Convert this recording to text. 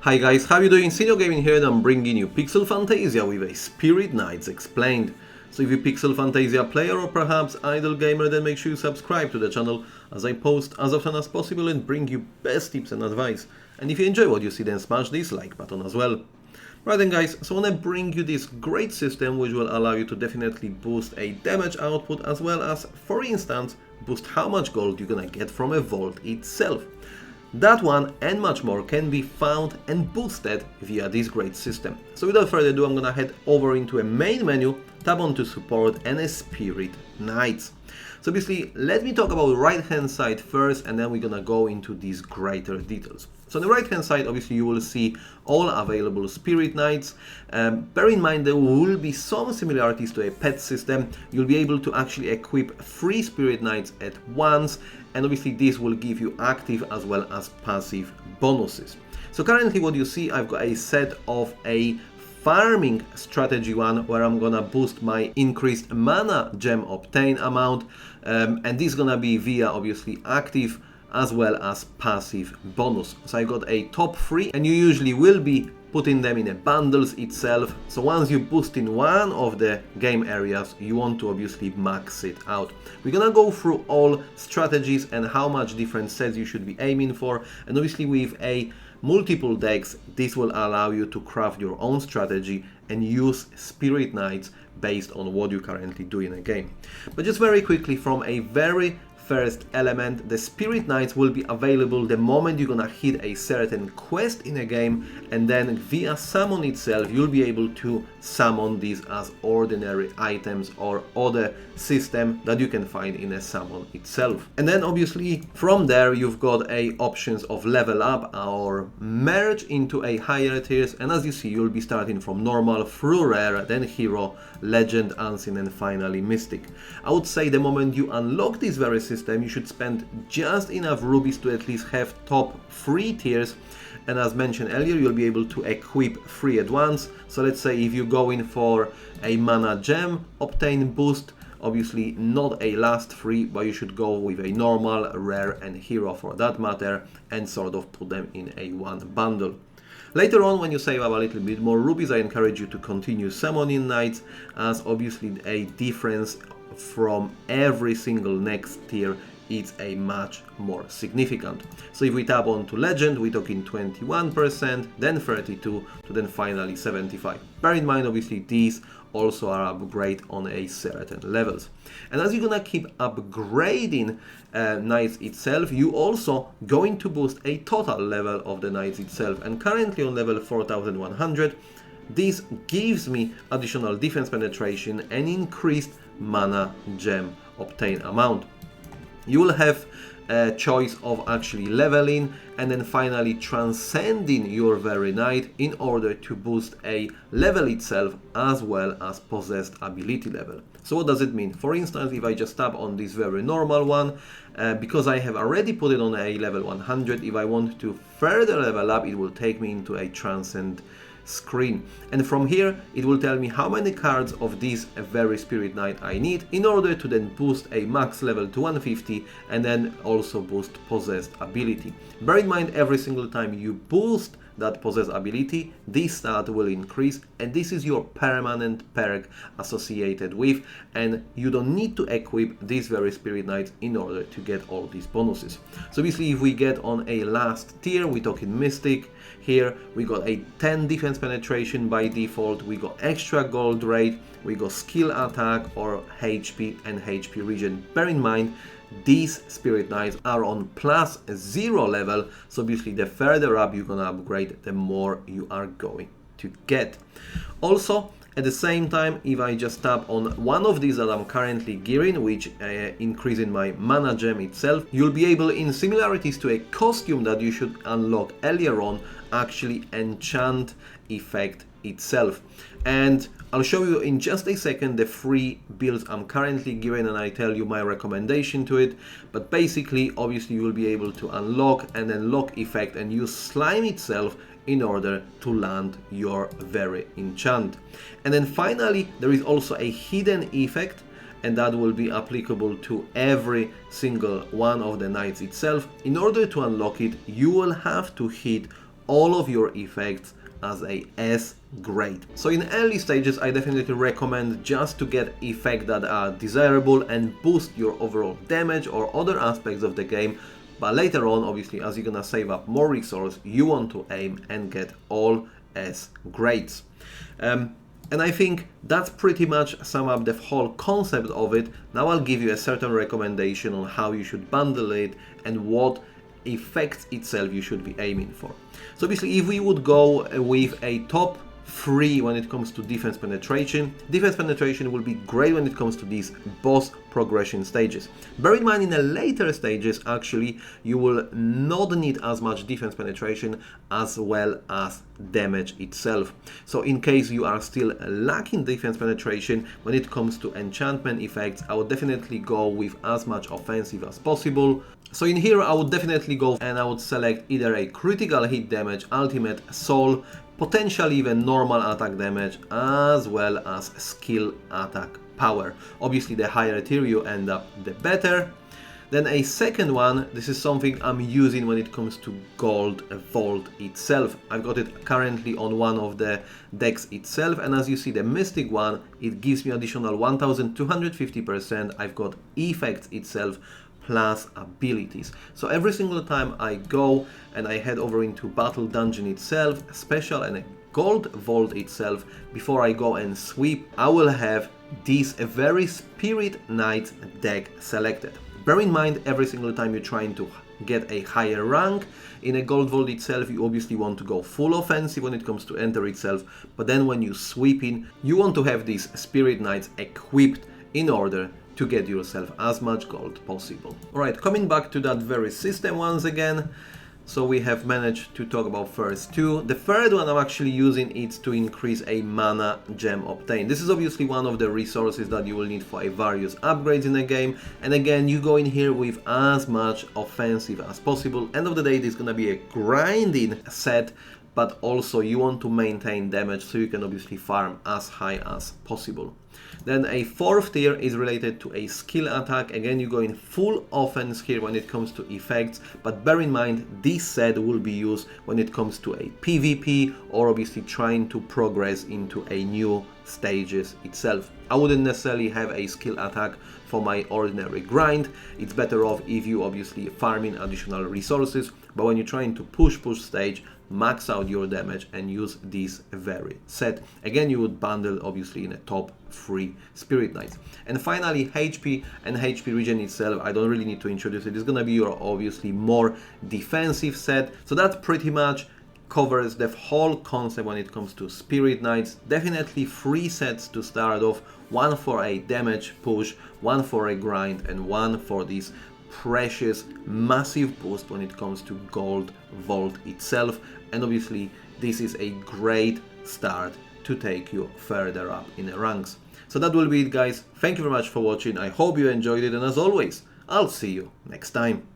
Hi guys, how you doing? Senior Gaming here and I'm bringing you Pixel Fantasia with a Spirit Knights explained. So if you're Pixel Fantasia player or perhaps idle gamer, then make sure you subscribe to the channel as I post as often as possible and bring you best tips and advice. And if you enjoy what you see, then smash this like button as well. Right then guys, so I want to bring you this great system which will allow you to definitely boost a damage output as well as, for instance, boost how much gold you're gonna get from a vault itself. That one and much more can be found and boosted via this great system. So without further ado, I'm gonna head over into a main menu, tab onto support and a Spirit Knights. So basically, let me talk about the right hand side first and then we're gonna go into these greater details. So on the right hand side, obviously you will see all available Spirit Knights. Bear in mind there will be some similarities to a pet system. You'll be able to actually equip 3 Spirit Knights at once, and obviously this will give you active as well as passive bonuses. So currently what you see, I've got a set of a farming strategy one where I'm gonna boost my increased mana gem obtain amount, and this is gonna be via obviously active as well as passive bonus. So I got a top 3 and you usually will be putting them in a bundles itself. So once you boost in one of the game areas, you want to obviously max it out. We're gonna go through all strategies and how much different sets you should be aiming for, and obviously with a multiple decks, this will allow you to craft your own strategy and use Spirit Knights based on what you currently do in a game. But just very quickly, from a very first element, the Spirit Knights will be available the moment you're gonna hit a certain quest in a game, and then via summon itself you'll be able to summon these as ordinary items or other system that you can find in a summon itself. And then obviously from there you've got options of level up or merge into a higher tiers, and as you see you'll be starting from normal through rare, then hero, legend, unseen and finally mystic. I would say the moment you unlock this very system you should spend just enough rubies to at least have top 3 tiers, and as mentioned earlier you'll be able to equip 3 at once. So let's say if you go in for a mana gem obtain boost, obviously not a last 3, but you should go with a normal, rare and hero for that matter and sort of put them in a one bundle. Later on, when you save up a little bit more rubies, I encourage you to continue summoning knights, as obviously a difference from every single next tier is a much more significant. So if we tap on to legend, we're talking 21%, then 32, to then finally 75. Bear in mind, obviously, these also are upgrade on a certain levels. And as you're gonna keep upgrading knights itself, you also going to boost a total level of the knights itself. And currently on level 4100, this gives me additional defense penetration and increased mana gem obtain amount. You will have a choice of actually leveling and then finally transcending your very knight in order to boost a level itself as well as possessed ability level. So what does it mean? For instance, if I just tap on this very normal one, because I have already put it on a level 100, if I want to further level up, it will take me into a transcend screen, and from here it will tell me how many cards of this very Spirit Knight I need in order to then boost a max level to 150 and then also boost possessed ability. Bear in mind, every single time you boost that possessed ability, this stat will increase, and this is your permanent perk associated with, and you don't need to equip these very Spirit Knights in order to get all these bonuses. So basically, if we get on a last tier, we're talking mystic. Here we got a 10 defense penetration by default, we got extra gold rate, we got skill attack or HP and HP regen. Bear in mind, these Spirit Knights are on +0 level, so obviously the further up you're gonna upgrade, the more you are going to get. Also, at the same time, if I just tap on one of these that I'm currently gearing, which increasing my mana gem itself, you'll be able, in similarities to a costume that you should unlock earlier on, actually enchant effect itself. And I'll show you in just a second the 3 builds I'm currently gearing, and I tell you my recommendation to it. But basically, obviously you will be able to unlock and then lock effect and use slime itself in order to land your very enchant. And then finally there is also a hidden effect, and that will be applicable to every single one of the knights itself. In order to unlock it, you will have to hit all of your effects as a S grade. So in early stages I definitely recommend just to get effects that are desirable and boost your overall damage or other aspects of the game, but later on, obviously, as you're gonna save up more resource, you want to aim and get all S grades. And I think that's pretty much sum up the whole concept of it. Now I'll give you a certain recommendation on how you should bundle it and what effects itself you should be aiming for. So obviously if we would go with a top 3 when it comes to defense penetration will be great when it comes to these boss progression stages. Bear in mind in the later stages actually you will not need as much defense penetration as well as damage itself. So in case you are still lacking defense penetration when it comes to enchantment effects, I would definitely go with as much offensive as possible. So in here I would definitely go and I would select either a critical hit damage, ultimate, soul, potentially even normal attack damage, as well as skill attack power. Obviously the higher tier you end up, the better. Then a second one, this is something I'm using when it comes to Gold Vault itself. I've got it currently on one of the decks itself, and as you see the Mystic one, it gives me additional 1250%. I've got effects itself plus abilities. So every single time I go and I head over into Battle Dungeon itself, Special and Gold Vault itself, before I go and sweep, I will have this very Spirit Knight deck selected. Bear in mind, every single time you're trying to get a higher rank in a Gold Vault itself, you obviously want to go full offensive when it comes to enter itself, but then when you sweep in, you want to have these Spirit Knights equipped in order to get yourself as much gold possible. Alright, coming back to that very system once again. So we have managed to talk about first two. The third one I'm actually using it to increase a mana gem obtained. This is obviously one of the resources that you will need for a various upgrades in the game. And again, you go in here with as much offensive as possible. End of the day, this is gonna be a grinding set, but also you want to maintain damage so you can obviously farm as high as possible. Then a fourth tier is related to a skill attack. Again, you go in full offense here when it comes to effects, but bear in mind this set will be used when it comes to a PvP or obviously trying to progress into a new stages itself. I wouldn't necessarily have a skill attack for my ordinary grind. It's better off if you obviously farming additional resources, but when you're trying to push stage, max out your damage and use this very set. Again, you would bundle obviously in a top 3 Spirit Knights. And finally, HP and HP regen itself, I don't really need to introduce it. It's gonna be your obviously more defensive set. So that pretty much covers the whole concept when it comes to Spirit Knights. Definitely 3 sets to start off, one for a damage push, one for a grind, and one for this precious massive boost when it comes to Gold Vault itself. And obviously this is a great start to take you further up in the ranks. So that will be it, guys. Thank you very much for watching. I hope you enjoyed it, and as always, I'll see you next time.